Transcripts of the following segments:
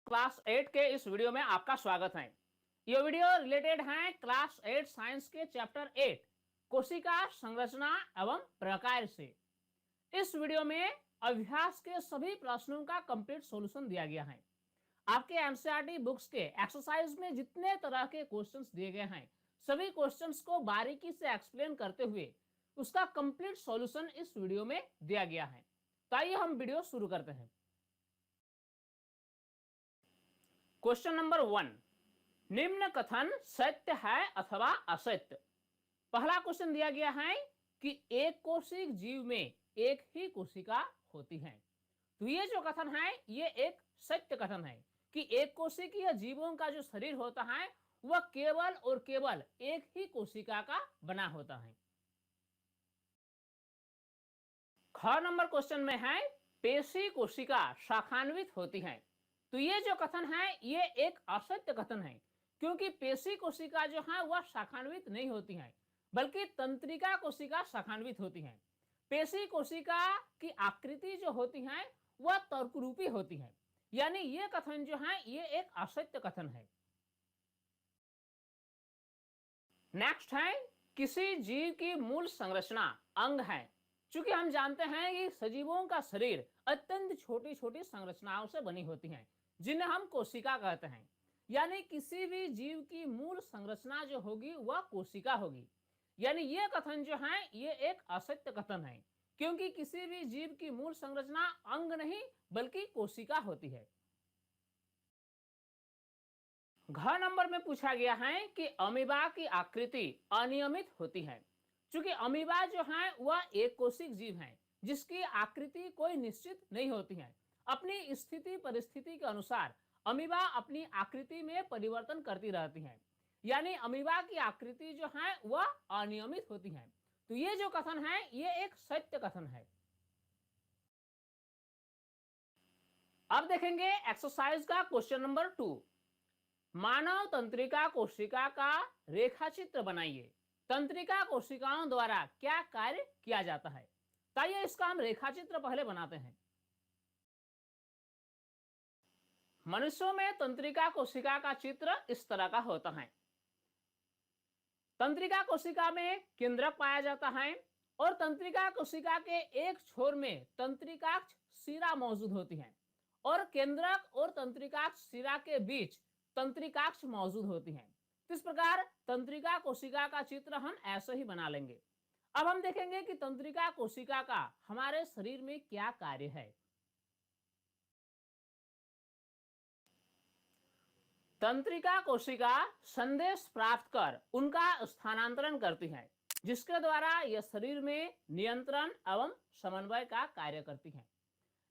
Class 8 के इस video में आपका स्वागत है। ये वीडियो रिलेटेड है क्लास 8 साइंस के चैप्टर 8 कोशिका संरचना एवं प्रकार से। इस वीडियो में अभ्यास के सभी प्रश्नों का कंप्लीट सॉल्यूशन दिया गया है। आपके एनसीईआरटी बुक्स के एक्सरसाइज में जितने तरह के क्वेश्चंस दिए गए हैं, सभी क्वेश्चंस को बारीकी से एक्सप्लेन करते हुए उसका कंप्लीट सॉल्यूशन इस वीडियो में दिया गया है। तो आइए हम वीडियो शुरू करते हैं। क्वेश्चन नंबर 1, निम्न कथन सत्य है अथवा असत्य। पहला क्वेश्चन दिया गया है कि एक कोशिक जीव में एक ही कोशिका होती है। तो ये जो कथन है ये एक सत्य कथन है कि एक कोशिकीय जीवों का जो शरीर होता है वह केवल और केवल एक ही कोशिका का बना होता है। ख नंबर क्वेश्चन में है पेशी कोशिका शाखान्वित होती है। तो ये जो कथन है ये एक असत्य कथन है, क्योंकि पेशी कोशिका जो है वह शाखान्वित नहीं होती है, बल्कि तंत्रिका कोशिका शाखान्वित होती है। पेशी कोशिका की आकृति जो होती है वह तर्करूपी होती है, यानी ये कथन जो है ये एक असत्य कथन है। नेक्स्ट है किसी जीव की मूल संरचना अंग है। चूंकि हम जानते हैं कि सजीवों का शरीर अत्यंत छोटी छोटी संरचनाओं से बनी होती है, जिन्हें हम कोशिका कहते हैं। यानी किसी भी जीव की मूल संरचना जो होगी वह कोशिका होगी। यानी यह कथन जो है ये एक असत्य कथन है, क्योंकि किसी भी जीव की मूल संरचना अंग नहीं बल्कि कोशिका होती है। घ नंबर में पूछा गया है कि अमीबा की आकृति अनियमित होती है। चूंकि अमीबा जो है वह एक कोशिक जीव है जिसकी आकृति कोई निश्चित नहीं होती है। अपनी स्थिति परिस्थिति के अनुसार अमीबा अपनी आकृति में परिवर्तन करती रहती है, यानी अमीबा की आकृति जो है वह अनियमित होती है। तो ये जो कथन है ये एक सत्य कथन है। अब देखेंगे एक्सरसाइज का क्वेश्चन नंबर 2, मानव तंत्रिका कोशिका का रेखाचित्र बनाइए। तंत्रिका कोशिकाओं द्वारा क्या कार्य किया जाता है। तो आइए इसका हम रेखाचित्र पहले बनाते हैं। मनुष्यों में तंत्रिका कोशिका का चित्र इस तरह का होता है। तंत्रिका कोशिका में केंद्रक पाया जाता है और तंत्रिका कोशिका के एक छोर में तंत्रिकाक्ष शिरा मौजूद होती है और केंद्रक और तंत्रिकाक्ष शिरा के बीच तंत्रिकाक्ष मौजूद होती हैं। इस प्रकार तंत्रिका कोशिका का चित्र हम ऐसे ही बना लेंगे। अब हम देखेंगे कि तंत्रिका कोशिका का हमारे शरीर में क्या कार्य है। तंत्रिका कोशिका संदेश प्राप्त कर उनका स्थानांतरण करती है, जिसके द्वारा यह शरीर में नियंत्रण एवं समन्वय का कार्य करती है।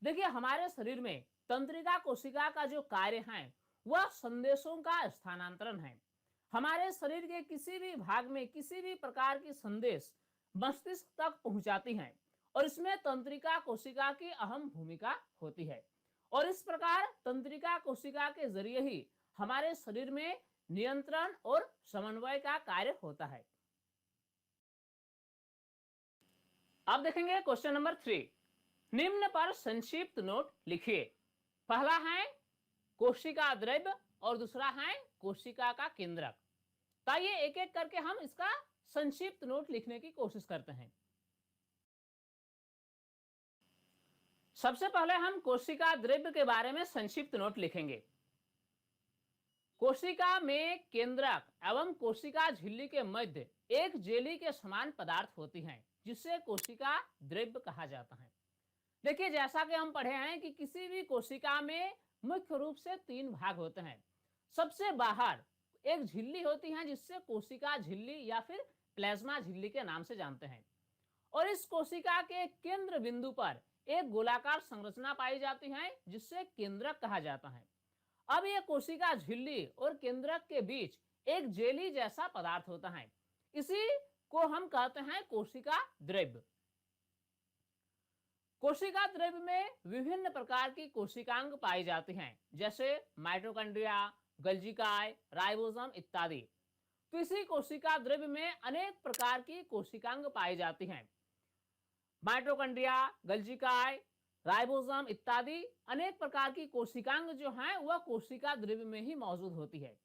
देखिए हमारे शरीर में तंत्रिका कोशिका का जो कार्य है वह संदेशों का स्थानांतरण है। हमारे शरीर के किसी भी भाग में किसी भी प्रकार की संदेश मस्तिष्क तक पहुंचाती है और इसमें तंत्रिका कोशिका की अहम भूमिका होती है। और इस प्रकार तंत्रिका कोशिका के जरिए ही हमारे शरीर में नियंत्रण और समन्वय का कार्य होता है। अब देखेंगे क्वेश्चन नंबर 3, निम्न पर संक्षिप्त नोट लिखिए। पहला है कोशिका द्रव्य और दूसरा है कोशिका का केंद्रक। तो आइए एक एक करके हम इसका संक्षिप्त नोट लिखने की कोशिश करते हैं। सबसे पहले हम कोशिका द्रव्य के बारे में संक्षिप्त नोट लिखेंगे। कोशिका में केंद्रक एवं कोशिका झिल्ली के मध्य एक जेली के समान पदार्थ होती है जिसे कोशिका द्रव्य कहा जाता है। देखिए जैसा कि हम पढ़े हैं कि किसी भी कोशिका में मुख्य रूप से 3 भाग होते हैं। सबसे बाहर एक झिल्ली होती है जिससे कोशिका झिल्ली या फिर प्लाज्मा झिल्ली के नाम से जानते हैं, और इस कोशिका के केंद्र बिंदु पर एक गोलाकार संरचना पाई जाती है जिससे केंद्रक कहा जाता है। अब यह कोशिका झिल्ली और केंद्रक के बीच एक जेली जैसा पदार्थ होता है, इसी को हम कहते हैं कोशिका द्रव्य। कोशिका द्रव्य में विभिन्न प्रकार की कोशिकांग पाई जाती हैं, जैसे माइटोकॉन्ड्रिया, गल्जिकाय, राइबोसोम इत्यादि। तो इसी कोशिका द्रव्य में अनेक प्रकार की कोशिकांग पाई जाती हैं। माइटोकॉन्ड्रिया, गल्जिकाय, राइबोसोम इत्यादि अनेक प्रकार की कोशिकांग जो हैं वह कोशिका द्रव्य में ही मौजूद होती है।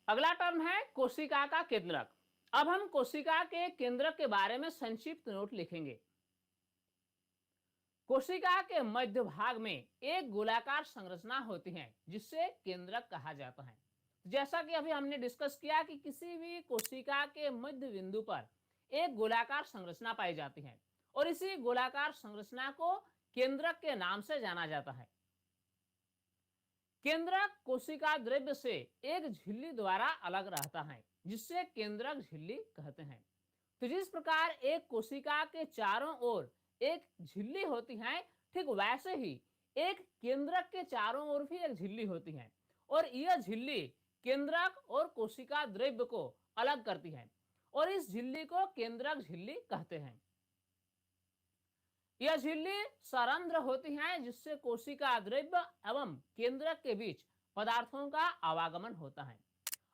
अगला टर्म है कोशिका का केंद्रक। अब हम कोशिका के केंद्रक के बारे में संक्षिप्त नोट लिखेंगे। कोशिका के मध्य भाग में एक गोलाकार संरचना होती है जिससे केंद्रक कहा जाता है। जैसा कि अभी हमने डिस्कस किया कि किसी भी कोशिका के मध्य बिंदु पर एक गोलाकार संरचना पाई जाती है और इसी गोलाकार संरचना को केंद्रक के नाम से जाना जाता है। केंद्रक कोशिका द्रव्य से एक झिल्ली द्वारा अलग रहता है जिससे केंद्रक झिल्ली कहते हैं। तो जिस प्रकार एक कोशिका के चारों ओर एक झिल्ली होती है, ठीक वैसे ही एक केंद्रक के चारों ओर भी एक झिल्ली होती है और यह झिल्ली केंद्रक और कोशिका द्रव्य को अलग करती है और इस झिल्ली को केंद्रक झिल्ली कहते हैं। यह झिल्ली सरंध्र होती है जिससे कोशिका द्रव्य एवं केंद्रक के बीच पदार्थों का आवागमन होता है।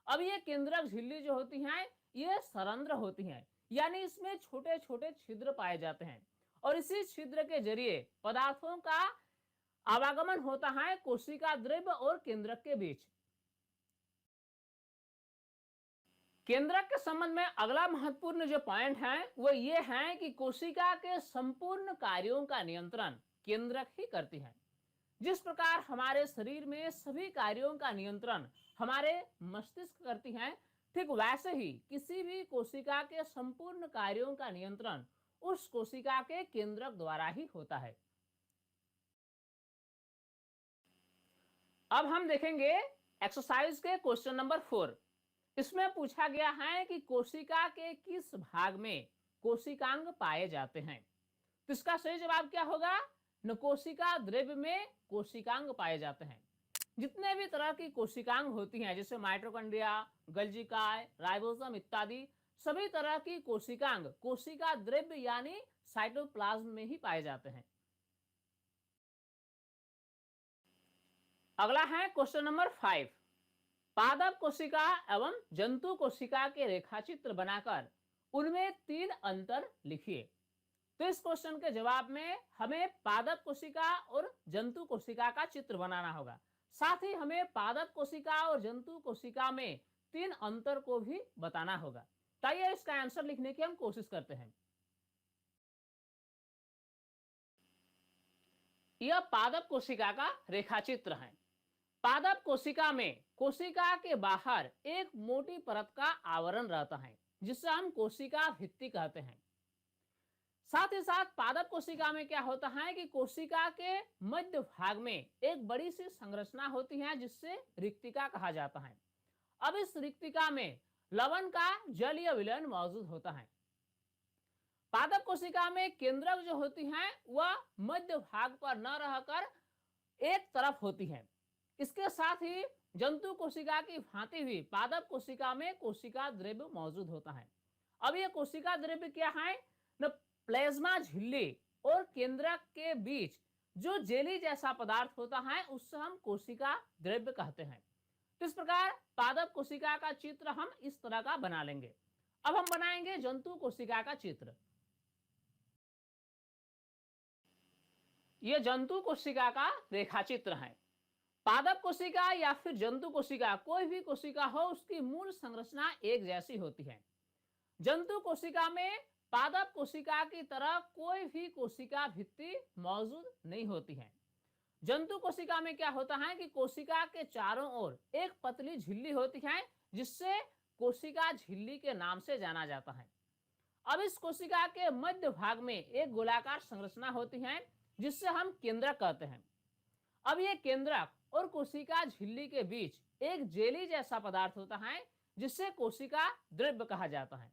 अब ये केंद्रक झिल्ली जो होती है ये सरंध्र होती है, यानी इसमें छोटे छोटे छिद्र पाए जाते हैं और इसी छिद्र के जरिए पदार्थों का आवागमन होता है कोशिका द्रव्य और केंद्रक के बीच। केंद्रक के संबंध में अगला महत्वपूर्ण जो पॉइंट है वो ये है कि कोशिका के संपूर्ण कार्यों का नियंत्रण केंद्रक ही करती है। जिस प्रकार हमारे शरीर में सभी कार्यों का नियंत्रण हमारे मस्तिष्क करती है, ठीक वैसे ही किसी भी कोशिका के संपूर्ण कार्यों का नियंत्रण उस कोशिका के केंद्रक द्वारा ही होता है। अब हम देखेंगे एक्सरसाइज के क्वेश्चन नंबर 4। इसमें पूछा गया है कि कोशिका के किस भाग में कोशिकांग पाए जाते हैं। तो इसका सही जवाब क्या होगा? न कोशिका द्रव्य में कोशिकांग पाए जाते हैं। जितने भी तरह की कोशिकांग होती हैं जैसे माइटोकॉन्ड्रिया, गल्जिकाय, राइबोसोम इत्यादि सभी तरह की कोशिकांग कोशिका द्रव्य यानी साइटोप्लाज्म में ही पाए जाते हैं। अगला है क्वेश्चन नंबर 5। पादप कोशिका एवं जंतु कोशिका के रेखाचित्र बनाकर उनमें 3 अंतर लिखिए। तो इस क्वेश्चन के जवाब में हमें पादप कोशिका और जंतु कोशिका का चित्र बनाना होगा। साथ ही हमें पादप कोशिका और जंतु कोशिका में 3 अंतर को भी बताना होगा। तो आइए इसका आंसर लिखने की हम कोशिश करते हैं। यह पादप कोशिका का रेखाचित्र है। पादप कोशिका में कोशिका के बाहर एक मोटी परत का आवरण रहता है जिसे हम कोशिका भित्ति कहते हैं। साथ ही साथ पादप कोशिका में क्या होता है कि कोशिका के मध्य भाग में एक बड़ी सी संरचना होती है जिससे रिक्तिका कहा जाता है। अब इस रिक्तिका में लवण का जलीय विलयन मौजूद होता है। पादप कोशिका में केंद्रक जो होती है वह मध्य भाग पर न रहकर एक तरफ होती है। इसके साथ ही जंतु कोशिका की भांति हुई पादप कोशिका में कोशिका द्रव्य मौजूद होता है। अब यह कोशिका द्रव्य क्या है? न प्लाज्मा झिल्ली और केंद्रक के बीच जो जेली जैसा पदार्थ होता है उससे हम कोशिका द्रव्य कहते हैं। तो इस प्रकार पादप कोशिका का चित्र हम इस तरह का बना लेंगे। अब हम बनाएंगे जंतु कोशिका का चित्र। यह जंतु कोशिका का रेखाचित्र है। पादप कोशिका या फिर जंतु कोशिका कोई भी कोशिका हो उसकी मूल संरचना एक जैसी होती है। जंतु कोशिका में पादप कोशिका की तरह कोई भी कोशिका भित्ति मौजूद नहीं होती है। जंतु कोशिका में क्या होता है कि कोशिका के चारों ओर एक पतली झिल्ली होती है जिससे कोशिका झिल्ली के नाम से जाना जाता है। अब इस कोशिका के मध्य भाग में एक गोलाकार संरचना होती है जिससे हम केंद्रक कहते हैं। अब ये केंद्रक और कोशिका झिल्ली के बीच एक जेली जैसा पदार्थ होता है जिससे कोशिका द्रव्य कहा जाता है।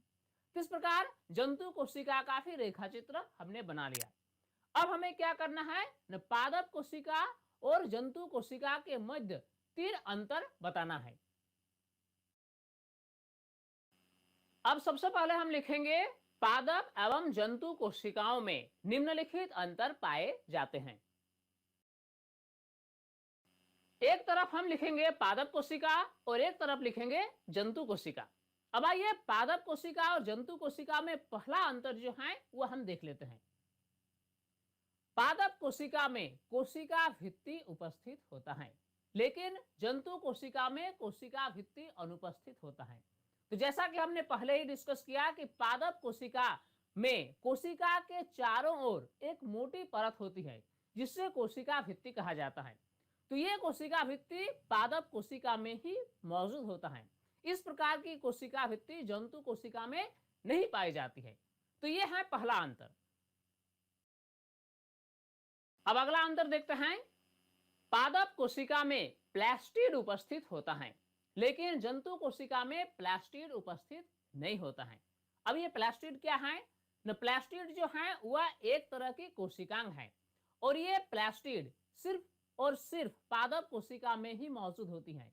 इस प्रकार जंतु कोशिका का भी रेखाचित्र हमने बना लिया। अब हमें क्या करना है? न पादप कोशिका और जंतु कोशिका के मध्य 3 अंतर बताना है। अब सबसे पहले हम लिखेंगे पादप एवं जंतु कोशिकाओं में निम्नलिखित अंतर पाए जाते हैं। एक तरफ हम लिखेंगे पादप कोशिका और एक तरफ लिखेंगे जंतु कोशिका। अब आइए पादप कोशिका और जंतु कोशिका में पहला अंतर जो है वो हम देख लेते हैं। पादप कोशिका में कोशिका भित्ति उपस्थित होता है, लेकिन जंतु कोशिका में कोशिका भित्ति अनुपस्थित होता है। तो जैसा कि हमने पहले ही डिस्कस किया कि पादप कोशिका में कोशिका के चारों ओर एक मोटी परत होती है, जिससे कोशिका भित्ति कहा जाता है। तो ये कोशिका भित्ति पादप कोशिका में ही मौजूद होता है। इस प्रकार की कोशिका भित्ति जंतु कोशिका में नहीं पाई जाती है। तो ये है पहला अंतर। अब अगला अंतर देखते हैं। पादप कोशिका में प्लास्टिड उपस्थित होता है, लेकिन जंतु कोशिका में प्लास्टिड उपस्थित नहीं होता है। अब ये प्लास्टिड क्या है? न प्लास्टिड जो है वह एक तरह की कोशिकांग है, और ये प्लास्टिड सिर्फ और सिर्फ पादप कोशिका में ही मौजूद होती है।